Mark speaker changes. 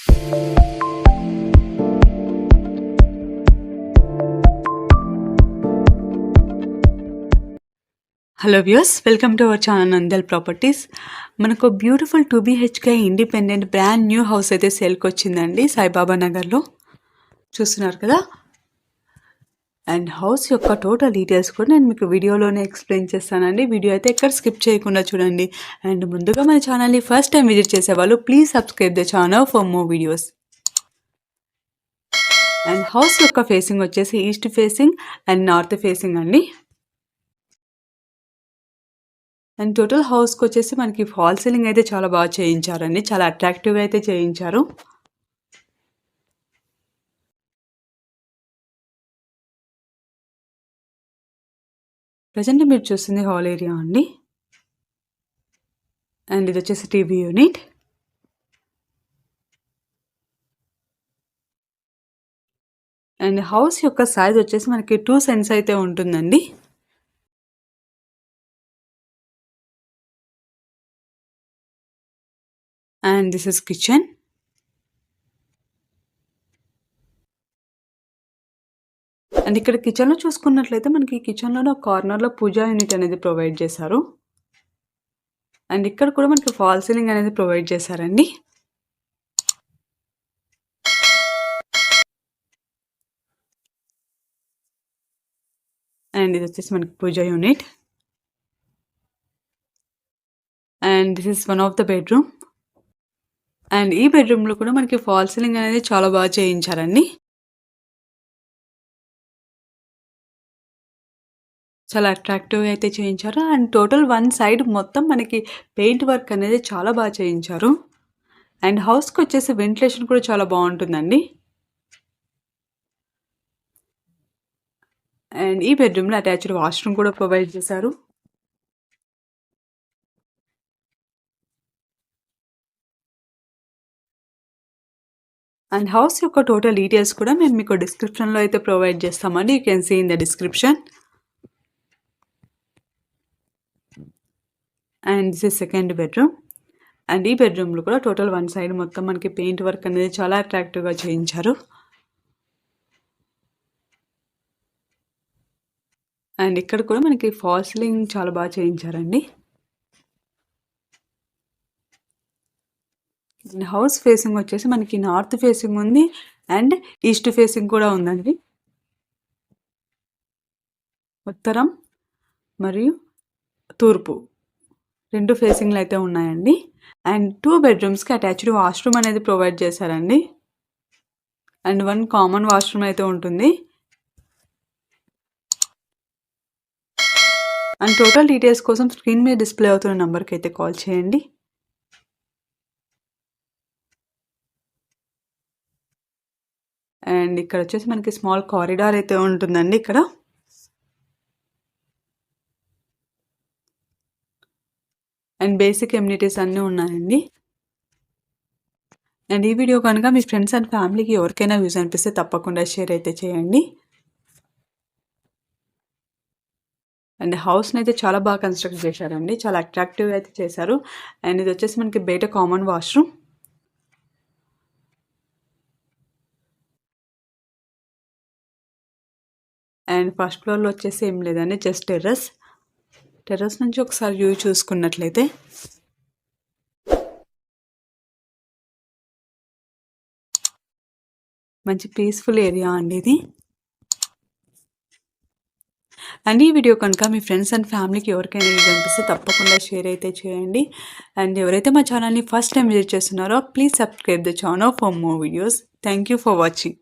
Speaker 1: Hello viewers, welcome to our channel Nandal properties. మనకు beautiful 2 BHK independent brand new house అయితే సేల్కి వచ్చిందండి సాయిబాబా నగర్లో. చూస్తున్నారు కదా. అండ్ హౌస్ యొక్క టోటల్ డీటెయిల్స్ కూడా నేను మీకు వీడియోలోనే ఎక్స్ప్లెయిన్ చేస్తానండి. వీడియో అయితే ఎక్కడ స్కిప్ చేయకుండా చూడండి. అండ్ ముందుగా మన ఛానల్ని ఫస్ట్ టైం విజిట్ చేసేవాళ్ళు please subscribe the channel for more videos. And house యొక్క ఫేసింగ్ వచ్చేసి east facing and north facing అండి. అండ్ టోటల్ హౌస్కి వచ్చేసి మనకి ఫాల్ సీలింగ్ అయితే చాలా బాగా చేయించారండి. చాలా అట్రాక్టివ్గా అయితే చేయించారు. ప్రజెంట్ మీరు చూస్తుంది హాల్ ఏరియా అండి. అండ్ ఇది వచ్చేసి టీవీ యూనిట్. అండ్ హౌస్ యొక్క సైజ్ వచ్చేసి మనకి 2 సెంట్స్ అయితే ఉంటుందండి. And this is kitchen. And ఇక్కడ కిచెన్లో చూసుకున్నట్లయితే మనకి కిచెన్లోనే ఒక కార్నర్లో పూజా యూనిట్ అనేది ప్రొవైడ్ చేశారు. అండ్ ఇక్కడ కూడా మనకి ఫాల్ సీలింగ్ అనేది ప్రొవైడ్ చేశారండి. అండ్ ఇది వచ్చేసి మనకి puja unit. And this is one of the bedroom. And ఈ బెడ్రూమ్లో కూడా మనకి ఫాల్ సీలింగ్ అనేది చాలా బాగా చేయించారండి. చాలా అట్రాక్టివ్గా అయితే చేయించారు. అండ్ టోటల్ వన్ సైడ్ మొత్తం మనకి పెయింట్ వర్క్ అనేది చాలా బాగా చేయించారు. అండ్ హౌస్కి వచ్చేసి వెంటిలేషన్ కూడా చాలా బాగుంటుందండి. అండ్ ఈ బెడ్రూమ్లో అటాచ్డ్ వాష్రూమ్ కూడా ప్రొవైడ్ చేశారు. అండ్ హౌస్ యొక్క టోటల్ డీటెయిల్స్ కూడా మేము మీకు డిస్క్రిప్షన్లో అయితే ప్రొవైడ్ చేస్తామండి. You can see in the description. And this is second bedroom. And ఈ బెడ్రూమ్లో కూడా టోటల్ వన్ సైడ్ మొత్తం మనకి పెయింట్ వర్క్ అనేది చాలా అట్రాక్టివ్గా చేయించారు. అండ్ ఇక్కడ కూడా మనకి ఫాల్ సీలింగ్ చాలా బాగా చేయించారండి. హౌస్ ఫేసింగ్ వచ్చేసి మనకి నార్త్ ఫేసింగ్ ఉంది అండ్ ఈస్ట్ ఫేసింగ్ కూడా ఉందండి. ఉత్తరం మరియు తూర్పు 2 ఫేసింగ్లు అయితే ఉన్నాయండి. అండ్ 2 బెడ్రూమ్స్కి అటాచ్డ్ వాష్రూమ్ అనేది ప్రొవైడ్ చేశారండి. అండ్ 1 కామన్ వాష్రూమ్ అయితే ఉంటుంది. అండ్ టోటల్ డీటెయిల్స్ కోసం స్క్రీన్ మీద డిస్ప్లే అవుతున్న నెంబర్కి అయితే కాల్ చేయండి. అండ్ ఇక్కడ వచ్చేసి మనకి స్మాల్ కారిడార్ అయితే ఉంటుందండి. ఇక్కడ అండ్ బేసిక్ ఎమ్యూనిటీస్ అన్నీ ఉన్నాయండి. అండ్ ఈ వీడియో కనుక మీ ఫ్రెండ్స్ అండ్ ఫ్యామిలీకి ఎవరికైనా యూజ్ అనిపిస్తే తప్పకుండా షేర్ అయితే చేయండి. అండ్ హౌస్ని అయితే చాలా బాగా కన్స్ట్రక్ట్ చేశారండి. చాలా అట్రాక్టివ్గా అయితే చేశారు. అండ్ ఇది వచ్చేసి మనకి బయట కామన్ వాష్రూమ్. అండ్ ఫస్ట్ ఫ్లోర్లో వచ్చేసి ఏం లేదండి, జస్ట్ టెర్రస్ నుంచి ఒకసారి వ్యూ చూసుకున్నట్లయితే మంచి పీస్ఫుల్ ఏరియా అండి ఇది. అండ్ ఈ వీడియో కనుక మీ ఫ్రెండ్స్ అండ్ ఫ్యామిలీకి ఎవరికైనా యూజ్ అనిపిస్తే తప్పకుండా షేర్ అయితే చేయండి. అండ్ ఎవరైతే మా ఛానల్ని ఫస్ట్ టైం విజిట్ చేస్తున్నారో please subscribe the channel for more videos. Thank you for watching.